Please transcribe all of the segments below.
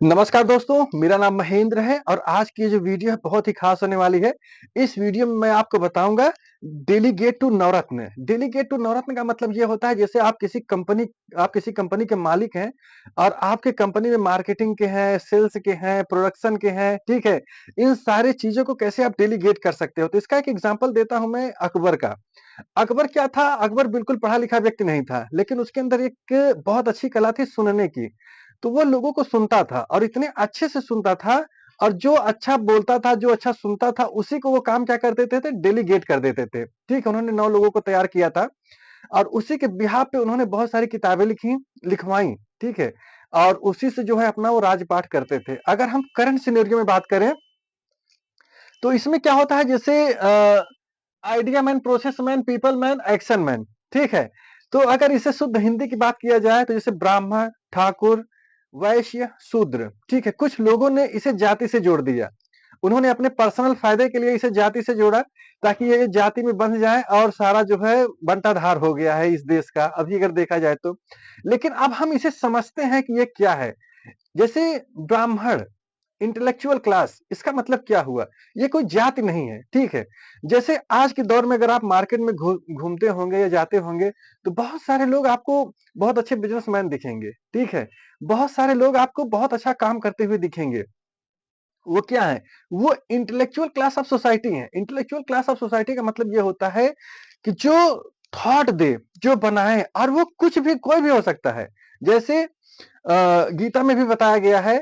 नमस्कार दोस्तों, मेरा नाम महेंद्र है और आज की ये जो वीडियो है बहुत ही खास होने वाली है। इस वीडियो में मैं आपको बताऊँगा delegate to Navratna. Delegate to Navratna का मतलब ये होता है जैसे आप किसी कंपनी के मालिक हैं और आपके कंपनी में मार्केटिंग के हैं, सेल्स के हैं, प्रोडक्शन के हैं, ठीक है? इन सारी चीज़ों को कैसे आप डेलीगेट कर सकते हो। तो इसका एक एग्ज़ाम्पल देता हूँ मैं अकबर का। अकबर क्या था? अकबर बिल्कुल पढ़ा-लिखा व्यक्ति नहीं था, लेकिन उसके अंदर एक बहुत अच्छी कला थी सुनने की। तो वो लोगों को सुनता था और इतने अच्छे से सुनता था और जो अच्छा बोलता था, जो अच्छा सुनता था, उसी को वो काम क्या कर देते थे? डेलीगेट कर देते थे। ठीक है? उन्होंने 9 लोगों को तैयार किया था और उसी के बिहाफ़ पे उन्होंने बहुत सारी किताबें लिखवाई, ठीक है? और उसी से जो है अपना वो राजपाट करते थे। अगर हम करंट सिनेरियो में बात करें, तो इसमें क्या होता है जैसे idea man, process man, people man, action man, ठीक है? तो अगर इसे शुद्ध हिंदी की बात किया जाए तो जैसे ब्राह्मण, ठाकुर, वैश्य, शूद्र, ठीक है? कुछ लोगों ने इसे जाति से जोड़ दिया। उन्होंने अपने पर्सनल फायदे के लिए इसे जाति से जोड़ा ताकि ये जाति में बंध जाए और सारा जो है बंटाधार हो गया है इस देश का, अभी अगर देखा जाए तो। लेकिन अब हम इसे समझते हैं कि ये क्या है? जैसे ब्राह्मण, इंटेलेक्चुअल क्लास, इसका मतलब क्या हुआ? ये कोई जाति नहीं है, ठीक है? जैसे आज के दौर में अगर आप मार्केट में घूमते होंगे या जाते होंगे, तो बहुत सारे लोग आपको बहुत अच्छे बिज़नेसमैन दिखेंगे, ठीक है? बहुत सारे लोग आपको बहुत अच्छा काम करते हुए दिखेंगे। वो क्या है? वो इंटेलेक्चुअल क्लास ऑफ सोसाइटी है। इंटेलेक्चुअल क्लास ऑफ सोसाइटी का मतलब ये होता है कि जो थॉट दे, जो बनाए और वो कुछ भी कोई भी हो सकता है। जैसे गीता में भी बताया गया है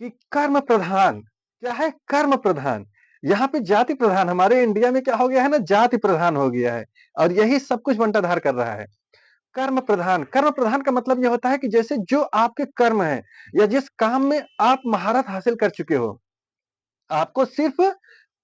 कि कर्म प्रधान, क्या है? कर्म प्रधान। यहाँ पे जाति प्रधान, हमारे इंडिया में क्या हो गया है ना, जाति प्रधान हो गया है और यही सब कुछ बंटाधार कर रहा है। कर्म प्रधान का मतलब ये होता है कि जैसे जो आपके कर्म हैं या जिस काम में आप महारत हासिल कर चुके हो, आपको सिर्फ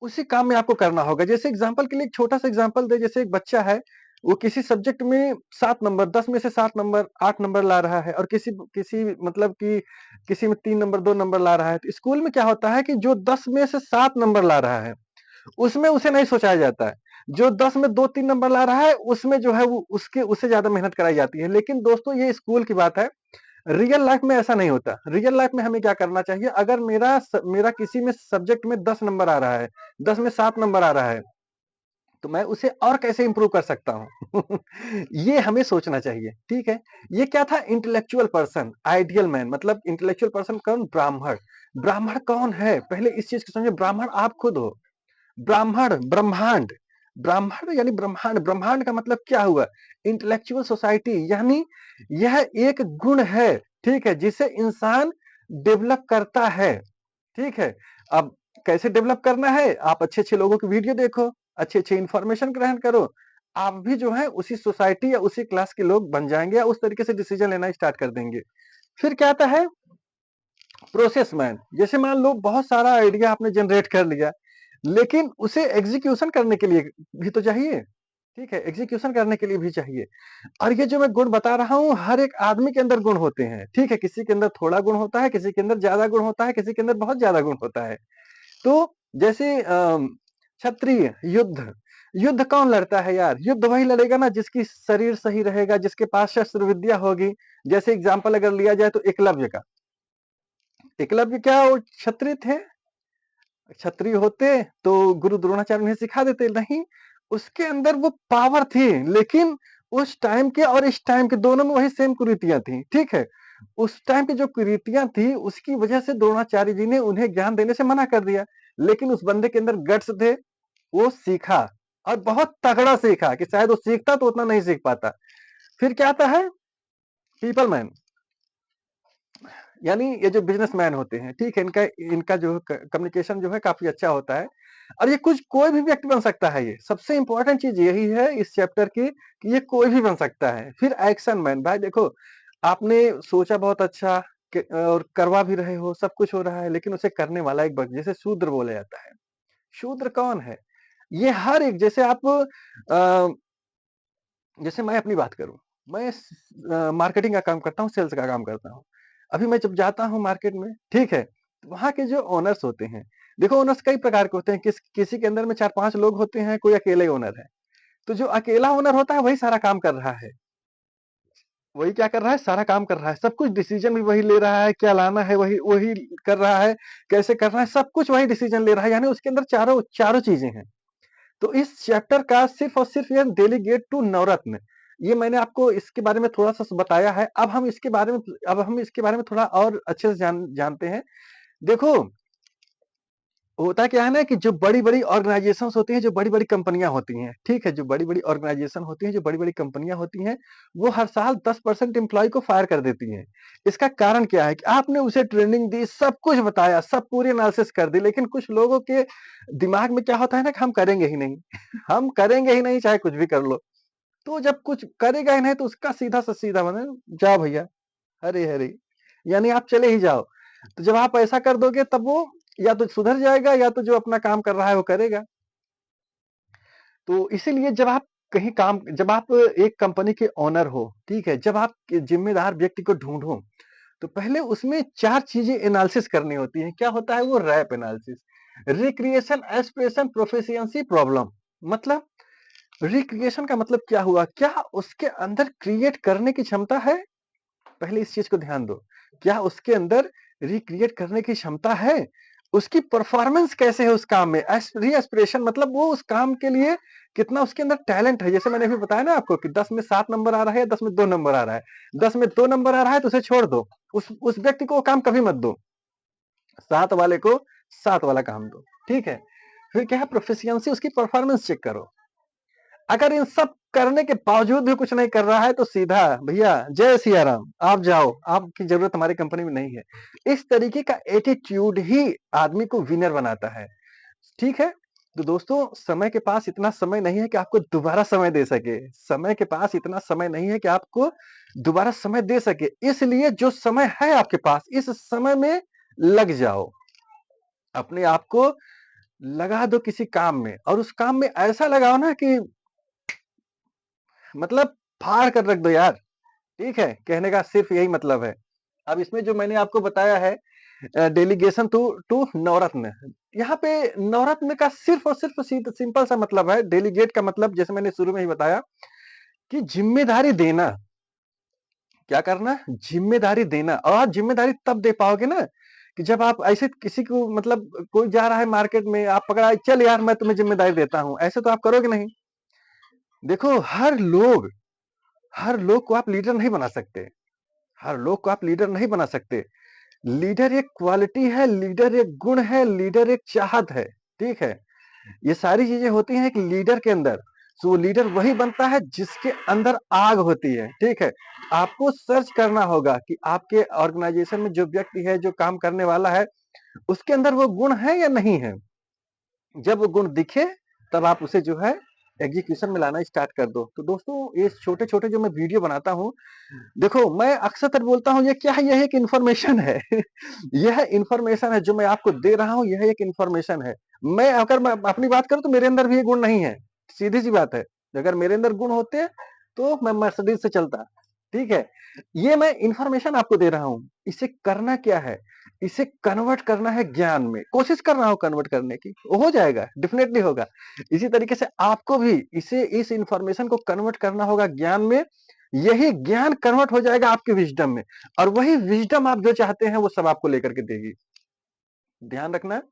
उसी काम में आपको करना होगा। जैसे एग्जांपल के लिए एक छोटा-सा एग्जांपल दें, जैसे एक बच्चा है, वो किसी सब्जेक्ट में 7 नंबर, 10 में से 7 नंबर, 8 नंबर ला रहा है और किसी किसी मतलब कि किसी में 3 नंबर, 2 नंबर ला रहा है। तो स्कूल में क्या होता है कि जो 10 में से 7 नंबर ला रहा है, उसमें उसे नहीं सोचाया जाता है। जो 10 में 2-3 नंबर ला रहा है, उसमें जो है वो उसके उससे ज़्यादा मेहनत कराई जाती है। लेकिन दोस्तों ये स्कूल की बात है। रियल लाइफ में ऐसा नहीं होता। रियल लाइफ में हमें क्या करना चाहिए, अगर मेरा किसी में सब्जेक्ट में 10 नंबर आ रहा है, 10 में 7 नंबर आ रहा है, तो मैं उसे और कैसे इंप्रूव कर सकता हूँ? ये हमें सोचना चाहिए, ठीक है? ये क्या था? इंटेलेक्चुअल पर्सन, आइडियल मैन, मतलब इंटेलेक्चुअल पर्सन कौन? ब्राह्मण। ब्राह्मण कौन है? पहले इस चीज़ को समझिए, ब्राह्मण आप खुद हो। ब्राह्मण, ब्रह्मांड, ब्राह्मण यानी ब्रह्मांड, ब्रह्मांड का मतलब क्या हुआ? इंटेलेक्चुअल सोसाइटी, यानी यह एक गुण है, ठीक है? जिसे इंसान डेवलप करता है, ठीक है? अब कैसे डेवलप करना है? आप अच्छे-अच्छे लोगों की वीडियो देखो, अच्छे-अच्छे इन्फॉर्मेशन ग्रहण करो, आप भी जो है उसी सोसाइटी या उसी क्लास के लोग बन जाएँगे या उस तरीके से डिसीजन लेना स्टार्ट कर देंगे। फिर क्या आता है? Process man. जैसे मान लो बहुत सारा आइडिया आपने जनरेट कर लिया, लेकिन उसे एग्जीक्यूशन करने के लिए भी तो चाहिए, ठीक है? एग्जीक्यूशन करने के लिए भी चाहिए। और ये जो मैं गुण बता रहा हूँ, हर एक आदमी के अंदर गुण होते हैं, ठीक है? किसी के अंदर थोड़ा गुण होता है, किसी के अंदर ज़्यादा गुण होता है, किसी के अंदर बहुत ज़्यादा गुण होता है। तो जैसे क्षत्रिय, युद्ध, युद्ध कौन लड़ता है यार? युद्ध वही लड़ेगा ना जिसकी शरीर सही रहेगा, जिसके पास शस्त्र विद्या होगी। जैसे एग्ज़ाम्पल अगर लिया जाए तो एकलव्य का। एकलव्य क्या वो क्षत्रिय थे? क्षत्रिय होते तो गुरु द्रोणाचार्य उन्हें सिखा देते, नहीं, उसके अंदर वो पावर थी, लेकिन उस टाइम के और इस टाइम के दोनों में वही सेम कुरीतियां थी, ठीक है? उस टाइम की जो कुरीतियां थी उसकी वजह से द्रोणाचार्य जी ने उन्हें ज्ञान देने से मना कर दिया, लेकिन उस बंदे के अंदर गट्स थे, वो सीखा और बहुत तगड़ा सीखा कि शायद वो सीखता तो उतना नहीं सीख पाता। फिर क्या आता है? पीपल मैन, यानी ये जो बिज़नेसमैन होते हैं, ठीक है? इनका इनका जो क कम्युनिकेशन जो है काफ़ी अच्छा होता है और ये कुछ कोई भी व्यक्ति बन सकता है ये। सबसे इम्पोर्टेंट चीज़ यही है इस चैप्टर की कि ये कोई भी बन सकता है। फिर एक्शन मैन, भाई देखो, आपने सोचा बहुत अच्छा और करवा भी रहे हो, सब कुछ हो रहा है, लेकिन उसे करने वाला एक ब जिसे शूद्र बोला जाता है। शूद्र कौन है? ये हर एक, जैसे आप जैसे मैं अपनी बात करूँ, मैं मार्केटिंग का काम करता हूँ, सेल्स का काम करता हूँ। अभी मैं जब जाता हूँ मार्केट में, ठीक है? तो वहाँ के जो ओनर्स होते हैं, देखो ओनर्स कई प्रकार के होते हैं, किसी के अंदर में 4-5 लोग होते हैं, कोई अकेले ओनर है। तो जो अकेला ओनर होता है वही सारा काम कर रहा है। वही क्या कर रहा है, सारा काम कर रहा है, सब कुछ डिसीजन भी वही ले रहा है, क्या लाना है वही वही कर रहा है, कैसे करना है, सब कुछ वही डिसीजन ले रहा है, यानी उसके अंदर चारों चारों चीजें हैं। तो इस चैप्टर का सिर्फ और सिर्फ ये डेलीगेट टू नवरत्न, ये मैंने आपको इसके बारे में थोड़ा सा बताया है। अब हम इसके बारे में थोड़ा और अच्छे से जानते हैं। देखो, होता क्या है ना कि जो बड़ी-बड़ी ऑर्गेनाइजेशंस होती हैं, जो बड़ी-बड़ी कंपनियाँ होती हैं, ठीक है? जो बड़ी-बड़ी ऑर्गेनाइजेशन होती हैं, जो बड़ी-बड़ी कंपनियाँ होती हैं, वो हर साल 10% एम्प्लॉयी को फायर कर देती हैं। इसका कारण क्या है कि आपने उसे ट्रेनिंग दी, सब कुछ बताया, सब पूरी एनालिसिस कर दी, लेकिन कुछ लोगों के दिमाग में क्या होता है ना कि हम करेंगे ही नहीं। हम करेंगे ही नहीं चाहे कुछ भी कर लो। तो जब कुछ करेगा ही नहीं तो उसका सीधा से सीधा मतलब जाओ भैया, हरे हरे, यानी आप चले ही जाओ। तो जब आप ऐसा कर दोगे तब वो या तो सुधर जाएगा या तो जो अपना काम कर रहा है वो करेगा। तो इसीलिए जब आप एक कंपनी के ओनर हो, ठीक है? जब आप जिम्मेदार व्यक्ति को ढूंढो, तो पहले उसमें 4 चीजें एनालिसिस करनी होती हैं। क्या होता है वो? Rap analysis, recreation, aspiration, proficiency, problem. मतलब रिक्रिएशन का मतलब क्या हुआ? क्या उसके अंदर क्रिएट करने की क्षमता है? पहले इस चीज को ध्यान दो। क्या उसके अंदर रिक्रिएट करने की क्षमता है? उसकी परफॉर्मेंस कैसे है उस काम में? एस्पिरेशन मतलब वो उस काम के लिए कितना उसके अंदर टैलेंट है। जैसे मैंने अभी बताया ना आपको कि 10 में 7 नंबर आ रहा है या 10 में 2 नंबर आ रहा है। 10 में 2 नंबर आ रहा है तो उसे छोड़ दो। उस व्यक्ति को वो काम कभी मत दो। 7 वाले को 7 वाला काम दो। ठीक है? फिर क्या है? प्रोफिशिएंसी, उसकी परफॉर्मेंस चेक करो। अगर इन सब करने के बावजूद भी कुछ नहीं कर रहा है तो सीधा भैया जय सिया राम, आप जाओ, आपकी जरूरत हमारी कंपनी में नहीं है। इस तरीके का एटीट्यूड ही आदमी को विनर बनाता है। ठीक है? तो दोस्तों, समय के पास इतना समय नहीं है कि आपको दोबारा समय दे सके। समय के पास इतना समय नहीं है कि आपको दोबारा समय दे सके। इसलिए जो समय है आपके पास, इस समय में लग जाओ। अपने आप को लगा दो किसी काम में और उस काम में ऐसा लगाओ ना कि मतलब फाड़ कर रख दो यार। ठीक है? कहने का सिर्फ यही मतलब है। अब इसमें जो मैंने आपको बताया है डेलीगेशन टू टू नवरत्न। यहाँ पे नवरत्न का सिर्फ और सिर्फ सिंपल सा मतलब है। डेलीगेट का मतलब जैसे मैंने शुरू में ही बताया कि जिम्मेदारी देना। क्या करना? जिम्मेदारी देना। और आप जिम्मेदारी तब दे पाओगे ना कि जब आप ऐसे किसी को मतलब कोई जा रहा है मार्केट में, आप पकड़ाए, चल यार मैं तुम्हें जिम्मेदारी देता हूँ, ऐसे तो आप करोगे नहीं। देखो, हर लोग को आप लीडर नहीं बना सकते। हर लोग को आप लीडर नहीं बना सकते। लीडर एक क्वालिटी है, लीडर एक गुण है, लीडर एक चाहत है। ठीक है? ये सारी चीजें होती हैं एक लीडर के अंदर। सो वो लीडर वही बनता है जिसके अंदर आग होती है। ठीक है? आपको सर्च करना होगा कि आपके ऑर्गेनाइजेशन में जो व्यक्ति है, जो काम करने वाला है, उसके अंदर वो गुण है या नहीं है। जब वो गुण दिखे तब आप उसे जो है एग्जीक्यूशन में लाना स्टार्ट कर दो। तो दोस्तों, ये छोटे-छोटे जो मैं वीडियो बनाता हूँ, देखो, मैं अक्सर बोलता हूँ ये क्या है? यह एक इन्फॉर्मेशन है। यह इन्फॉर्मेशन है जो मैं आपको दे रहा हूँ, यह एक इन्फॉर्मेशन है। मैं अपनी बात करूँ तो मेरे अंदर भी ये गुण नहीं है। सीधी-सी बात है। अगर मेरे अंदर गुण होते तो मैं मर्सिडीज से चलता। ठीक है? ये मैं इन्फॉर्मेशन आपको दे रहा हूँ। इसे करना क्या है? इसे कन्वर्ट करना है ज्ञान में। कोशिश कर रहा हूँ कन्वर्ट करने की। हो जाएगा, डेफिनिटली होगा। इसी तरीके से आपको भी इस इन्फॉर्मेशन को कन्वर्ट करना होगा ज्ञान में। यही ज्ञान कन्वर्ट हो जाएगा आपके विज़डम में और वही विज़डम आप जो चाहते हैं वो सब आपको लेकर के देगी। ध्यान रखना,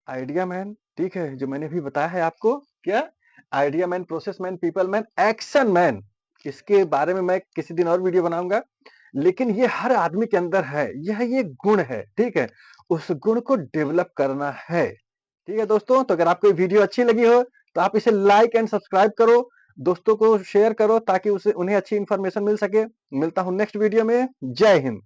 आइडिया मैन, ठीक है? जो मैंने अभी बताया है आपको, क्या? Idea man, process man, people man, action man. इसके बारे में मैं किसी दिन और वीडियो बनाऊँगा। लेकिन ये हर आदमी के अंदर है। यह ये गुण है, ठीक है? उस गुण को डेवलप करना है। ठीक है दोस्तों? तो अगर आपको ये वीडियो अच्छी लगी हो तो आप इसे लाइक एंड सब्सक्राइब करो, दोस्तों को शेयर करो ताकि उसे उन्हें अच्छी इन्फॉर्मेशन मिल सके। मिलता हूँ नेक्स्ट वीडियो में। जय हिंद।